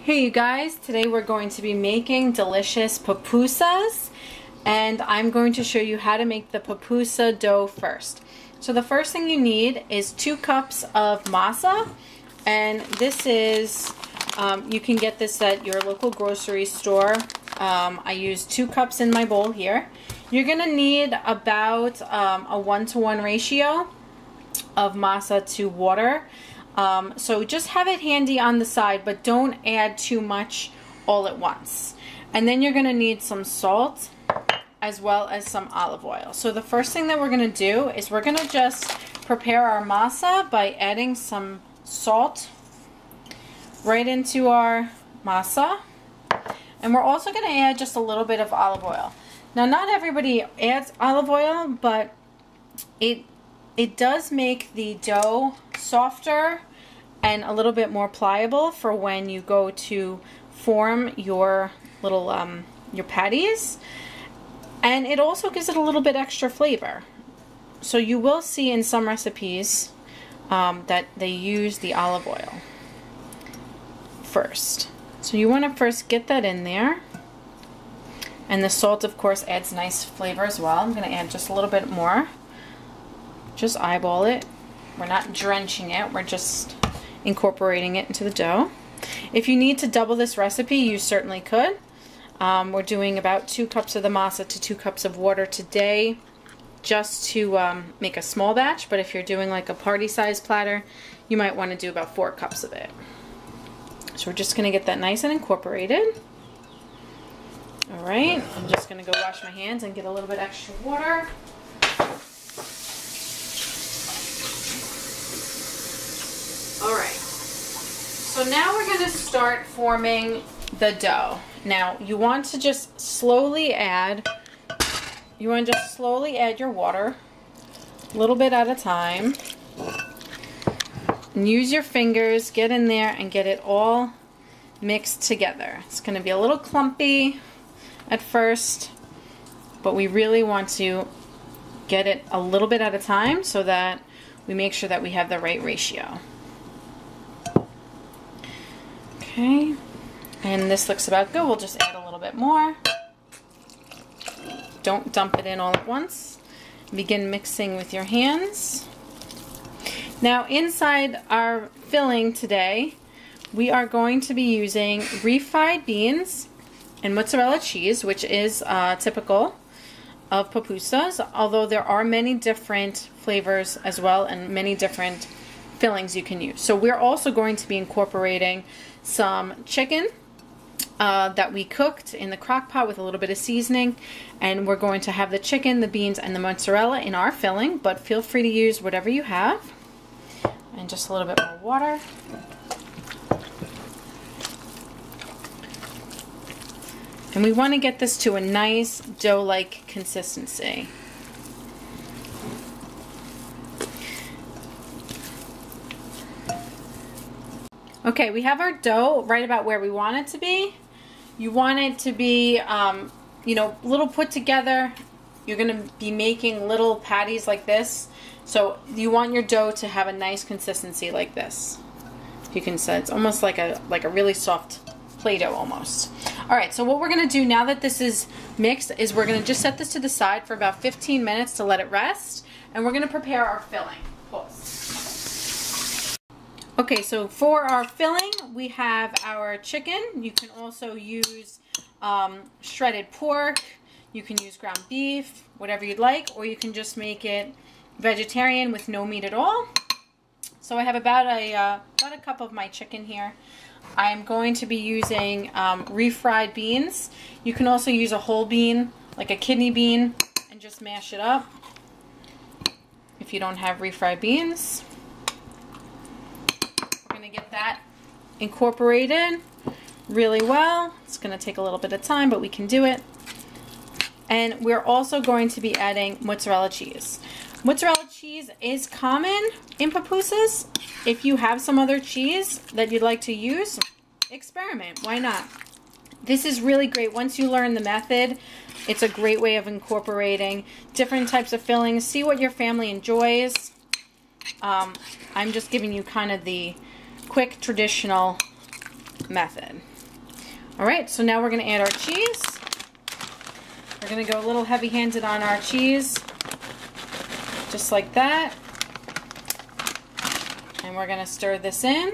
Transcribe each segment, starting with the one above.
Hey you guys, today we're going to be making delicious pupusas, and I'm going to show you how to make the pupusa dough first. So the first thing you need is 2 cups of masa, and this is, you can get this at your local grocery store. I use 2 cups in my bowl here. You're going to need about a 1-to-1 ratio of masa to water. So just have it handy on the side, but don't add too much all at once. And then you're going to need some salt as well as some olive oil. So the first thing that we're going to do is we're going to just prepare our masa by adding some salt right into our masa. And we're also going to add just a little bit of olive oil. Now, not everybody adds olive oil, but it does make the dough softer and a little bit more pliable for when you go to form your little your patties, and it also gives it a little bit extra flavor. So you will see in some recipes that they use the olive oil first. So you want to first get that in there, and the salt of course adds nice flavor as well. I'm going to add just a little bit more. Just eyeball it. We're not drenching it, we're just incorporating it into the dough. If you need to double this recipe, you certainly could. We're doing about 2 cups of the masa to 2 cups of water today, just to make a small batch, but if you're doing like a party size platter, you might want to do about 4 cups of it. So we're just going to get that nice and incorporated. Alright, I'm just going to go wash my hands and get a little bit extra water. Alright, so now we're going to start forming the dough. Now, you want to just slowly add, your water, a little bit at a time. And use your fingers, get in there and get it all mixed together. It's going to be a little clumpy at first, but we really want to get it a little bit at a time so that we make sure that we have the right ratio. Okay, and this looks about good. We'll just add a little bit more. Don't dump it in all at once. Begin mixing with your hands. Now inside our filling today, we are going to be using refried beans and mozzarella cheese, which is typical of pupusas, although there are many different flavors as well and many different fillings you can use. So we're also going to be incorporating some chicken that we cooked in the crock pot with a little bit of seasoning, and we're going to have the chicken, the beans, and the mozzarella in our filling, but feel free to use whatever you have. And just a little bit more water. And we want to get this to a nice dough-like consistency. Okay, we have our dough right about where we want it to be. You want it to be, you know, little put together. You're going to be making little patties like this. So you want your dough to have a nice consistency like this. You can see it's almost like a really soft Play-Doh almost. All right, so what we're going to do now that this is mixed is we're going to just set this to the side for about 15 minutes to let it rest, and we're going to prepare our filling. Pause. Okay, so for our filling, we have our chicken. You can also use shredded pork. You can use ground beef, whatever you'd like, or you can just make it vegetarian with no meat at all. So I have about a cup of my chicken here. I'm going to be using refried beans. You can also use a whole bean, like a kidney bean, and just mash it up if you don't have refried beans. Get that incorporated really well. It's going to take a little bit of time, but we can do it. And we're also going to be adding mozzarella cheese. Mozzarella cheese is common in pupusas. If you have some other cheese that you'd like to use, experiment. Why not? This is really great. Once you learn the method, it's a great way of incorporating different types of fillings. See what your family enjoys. I'm just giving you kind of the quick traditional method. All right, so now we're gonna add our cheese. We're gonna go a little heavy-handed on our cheese, just like that. And we're gonna stir this in.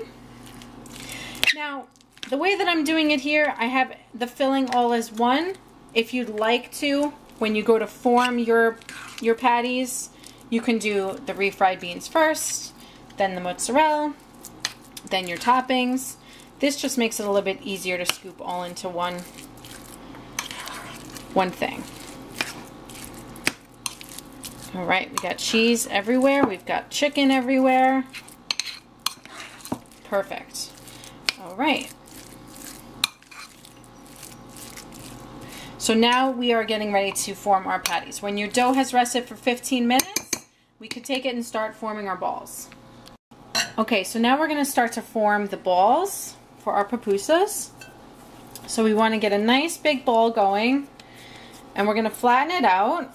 Now, the way that I'm doing it here, I have the filling all as one. If you'd like to, when you go to form your patties, you can do the refried beans first, then the mozzarella, then your toppings. This just makes it a little bit easier to scoop all into one thing. All right, we got cheese everywhere. We've got chicken everywhere. Perfect. All right. So now we are getting ready to form our patties. When your dough has rested for 15 minutes, we could take it and start forming our balls. Okay, so now we're going to start to form the balls for our pupusas. So we want to get a nice big ball going, and we're going to flatten it out.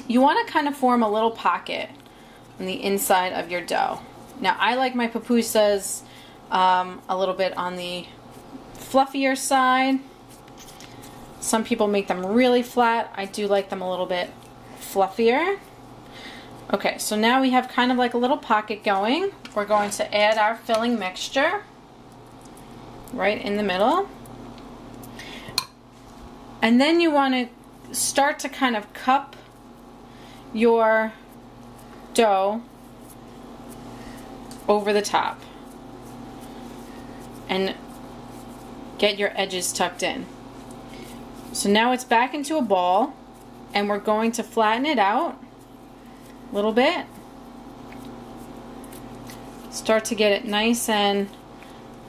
You want to kind of form a little pocket on the inside of your dough. Now I like my pupusas a little bit on the fluffier side. Some people make them really flat. I do like them a little bit fluffier. Okay, so now we have kind of like a little pocket going. We're going to add our filling mixture right in the middle. And then you want to start to kind of cup your dough over the top and get your edges tucked in. So now it's back into a ball, and we're going to flatten it out a little bit. Start to get it nice and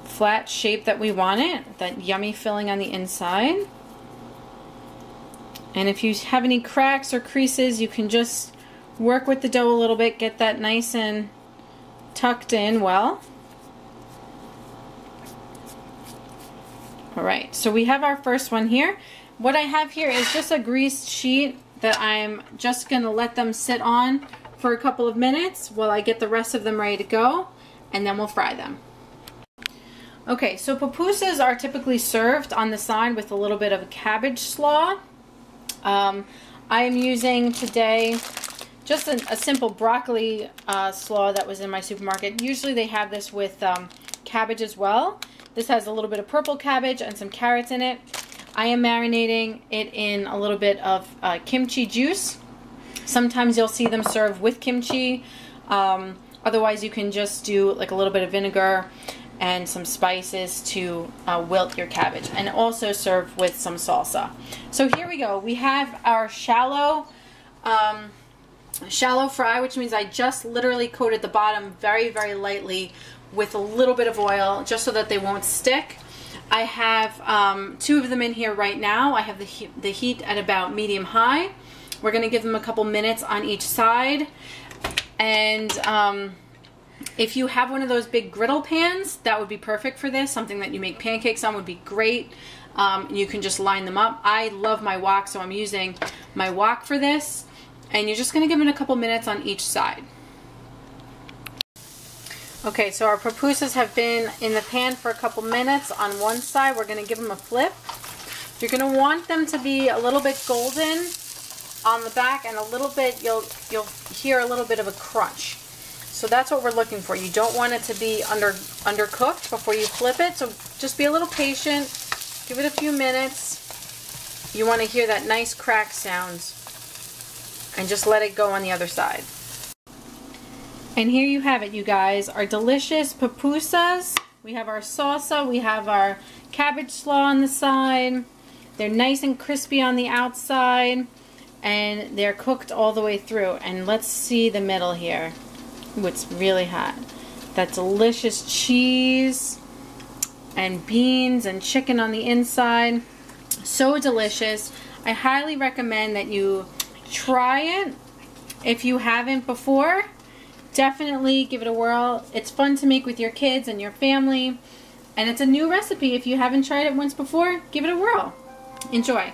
flat shape that we want it, that yummy filling on the inside. And if you have any cracks or creases, you can just work with the dough a little bit, get that nice and tucked in well. All right, so we have our first one here. What I have here is just a greased sheet that I'm just gonna let them sit on for a couple of minutes while I get the rest of them ready to go, and then we'll fry them. Okay, so pupusas are typically served on the side with a little bit of a cabbage slaw. I am using today just a simple broccoli slaw that was in my supermarket. Usually they have this with cabbage as well. This has a little bit of purple cabbage and some carrots in it. I am marinating it in a little bit of kimchi juice. Sometimes you'll see them served with kimchi. Otherwise you can just do like a little bit of vinegar and some spices to wilt your cabbage, and also serve with some salsa. So here we go. We have our shallow fry, which means I just literally coated the bottom very, very lightly with a little bit of oil just so that they won't stick. I have 2 of them in here right now. I have the heat at about medium-high. We're going to give them a couple minutes on each side. And if you have one of those big griddle pans, that would be perfect for this. Something that you make pancakes on would be great. You can just line them up. I love my wok, so I'm using my wok for this. And you're just going to give it a couple minutes on each side. Okay, so our pupusas have been in the pan for a couple minutes on one side. We're going to give them a flip. You're going to want them to be a little bit golden on the back, and a little bit, you'll hear a little bit of a crunch. So that's what we're looking for. You don't want it to be undercooked before you flip it, so just be a little patient. Give it a few minutes. You want to hear that nice crack sound, and just let it go on the other side. And here you have it, you guys, our delicious pupusas. We have our salsa, we have our cabbage slaw on the side. They're nice and crispy on the outside, and they're cooked all the way through. And let's see the middle here. Ooh, it's really hot. That delicious cheese and beans and chicken on the inside. So delicious. I highly recommend that you try it if you haven't before. Definitely give it a whirl. It's fun to make with your kids and your family. And it's a new recipe. If you haven't tried it once before, give it a whirl. Enjoy.